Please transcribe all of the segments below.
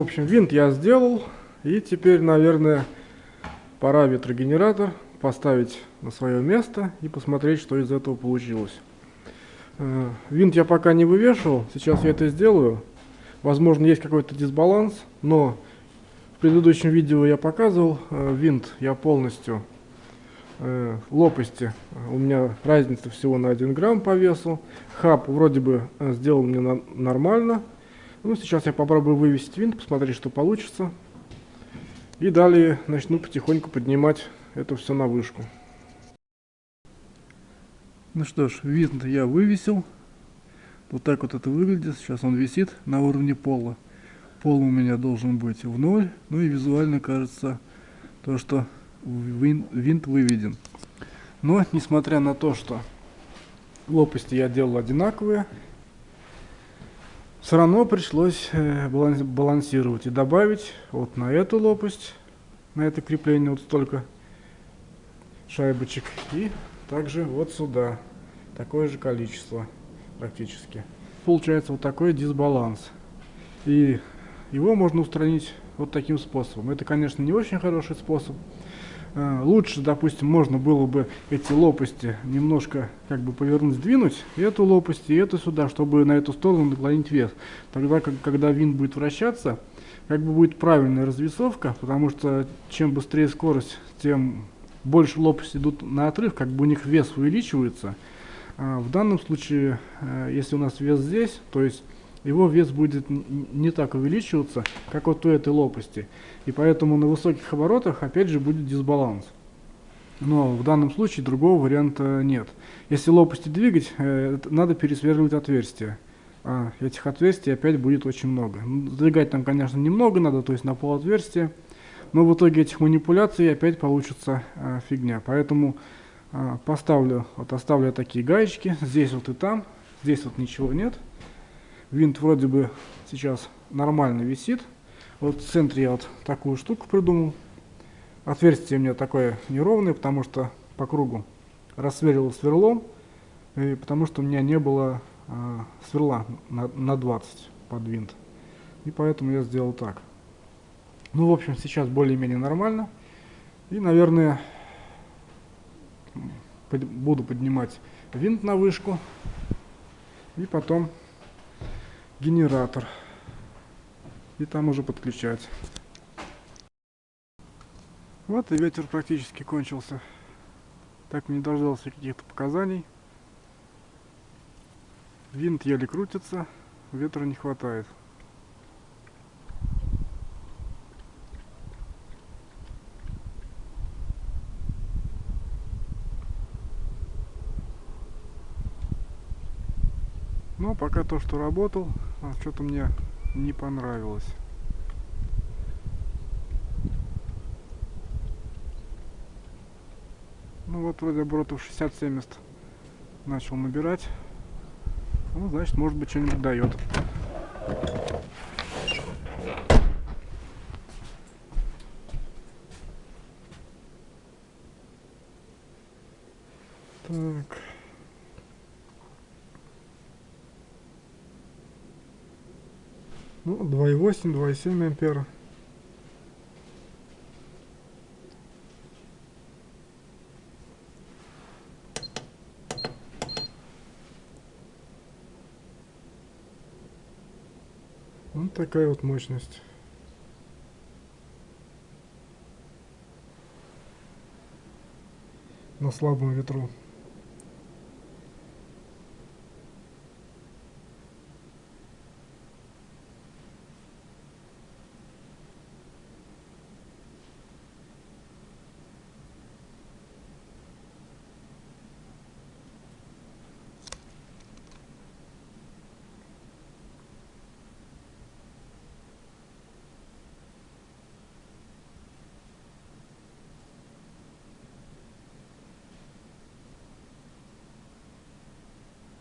В общем, винт я сделал, и теперь, наверное, пора ветрогенератор поставить на свое место и посмотреть, что из этого получилось. Винт я пока не вывешивал, сейчас я это сделаю. Возможно, есть какой-то дисбаланс, но в предыдущем видео я показывал, винт я полностью, лопасти, у меня разница всего на 1 грамм по весу. Хаб вроде бы сделал мне нормально. Ну, сейчас я попробую вывесить винт, посмотреть, что получится. И далее начну потихоньку поднимать это все на вышку. Ну что ж, винт я вывесил. Вот так вот это выглядит. Сейчас он висит на уровне пола. Пол у меня должен быть в 0. Ну и визуально кажется то, что винт выведен. Но, несмотря на то, что лопасти я делал одинаковые, все равно пришлось балансировать и добавить вот на эту лопасть, на это крепление вот столько шайбочек, и также вот сюда такое же количество практически. Получается вот такой дисбаланс, и его можно устранить вот таким способом. Это, конечно, не очень хороший способ. Лучше, допустим, можно было бы эти лопасти немножко как бы повернуть, сдвинуть эту лопасть и эту сюда, чтобы на эту сторону наклонить вес. Тогда, когда винт будет вращаться, как бы будет правильная развесовка, потому что чем быстрее скорость, тем больше лопасти идут на отрыв, как бы у них вес увеличивается. В данном случае, если у нас вес здесь, то есть его вес будет не так увеличиваться, как вот у этой лопасти. И поэтому на высоких оборотах опять же будет дисбаланс. Но в данном случае другого варианта нет. Если лопасти двигать, надо пересверливать отверстия. А этих отверстий опять будет очень много. Сдвигать там, конечно, немного надо, то есть на пол отверстия. Но в итоге этих манипуляций опять получится фигня. Поэтому оставлю такие гаечки. Здесь вот и там. Здесь вот ничего нет. Винт вроде бы сейчас нормально висит. Вот в центре я вот такую штуку придумал. Отверстие у меня такое неровное, потому что по кругу рассверлил сверлом, и потому что у меня не было сверла на 20 под винт. И поэтому я сделал так. Ну, в общем, сейчас более-менее нормально. И, наверное, буду поднимать винт на вышку. И потом генератор. И там уже подключать. Вот и ветер практически кончился. Так не дождался каких-то показаний. Винт еле крутится, ветра не хватает. Но пока то, что работал, что-то мне не понравилось. Ну вот вроде оборотов 60-70 начал набирать. Ну, значит, может быть, что-нибудь дает. Так. Ну, 2,8, 2,7 ампера. Вот такая вот мощность. На слабом ветру.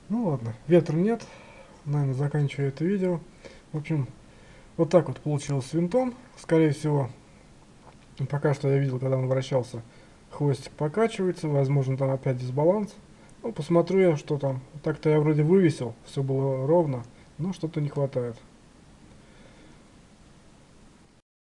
Ну ладно, ветра нет. Наверное, заканчиваю это видео. В общем, вот так вот получилось с винтом. Скорее всего, пока что я видел, когда он вращался, хвостик покачивается. Возможно, там опять дисбаланс. Ну, посмотрю я, что там. Так-то я вроде вывесил, все было ровно, но что-то не хватает.